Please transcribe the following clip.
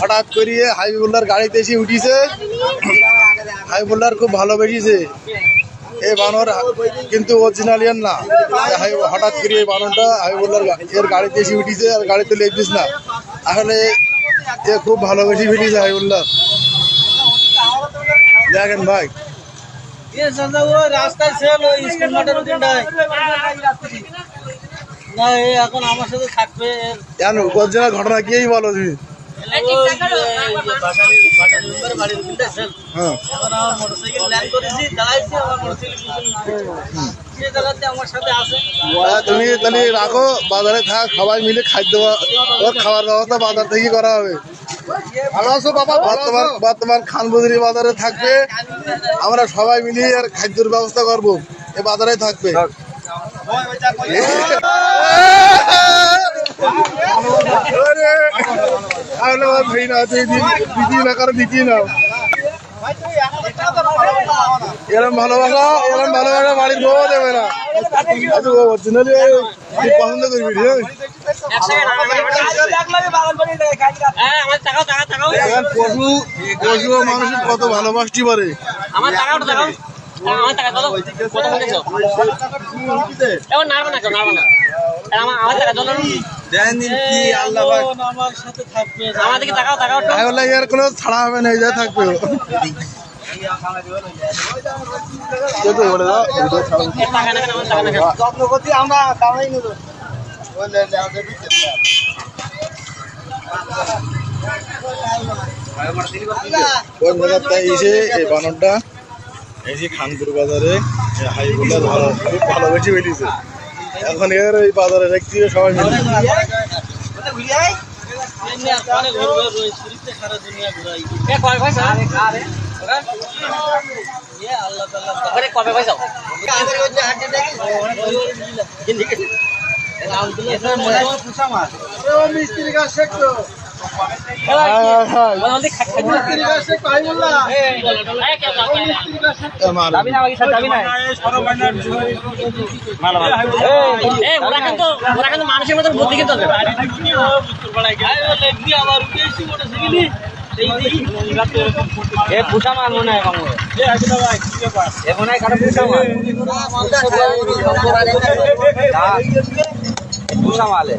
হঠাৎ করিয়ে হাবিবুল্লাহর গাড়িতে এসে উঠিছে। হাবিবুল্লাহর খুব ভালোবেসেছে এই বানর, কিন্তু অরিজিনালিয়ান না। হঠাৎ করে এই বানরটা হাবিবুল্লাহর এর গাড়িতে এসে উঠিছে আর গাড়িতে লেগছিস না। আসলে এ খুব ভালোবেসে ফেলেছে হাবিবুল্লাহ। দেখেন ভাই রাস্তায় ছিল স্কুল মাঠের ওখানটায় না, এখন আমার সাথে থাকবে। কেন অরিজিনাল ঘটনা কি বলো তুমি? তুমি তাহলে রাখো, বাজারে থাক, সবাই মিলে খাদ্য খাবার ব্যবস্থা বাজার থেকে করা হবে। ভালো আছো বাবা? বর্তমান খানবুজুরি বাজারে থাকবে, আমরা সবাই মিলে আর খাদ্যের ব্যবস্থা করবো। এ বাজারে থাকবে। এরম ভালোবাসা বাড়ির বউ দেবে না। অরিজিনালি পছন্দ করবি। পশু মানুষের কত ভালোবাসতে পারে। কোনো ছাড়া হবে না, যা থাকবে। এই বানরটা এই যে খানপুর বাজারে হাবিবুল্লাহ খুব ভালোবেসে বেরিয়েছে। এখন এর এই বাজারে দেখছি সবাই মিলে মিস্ত্রি কাজ শেখতো। মানুষের মতন বুদ্ধি কিন্তু পুষা মাল মনে হয় পুষা মালে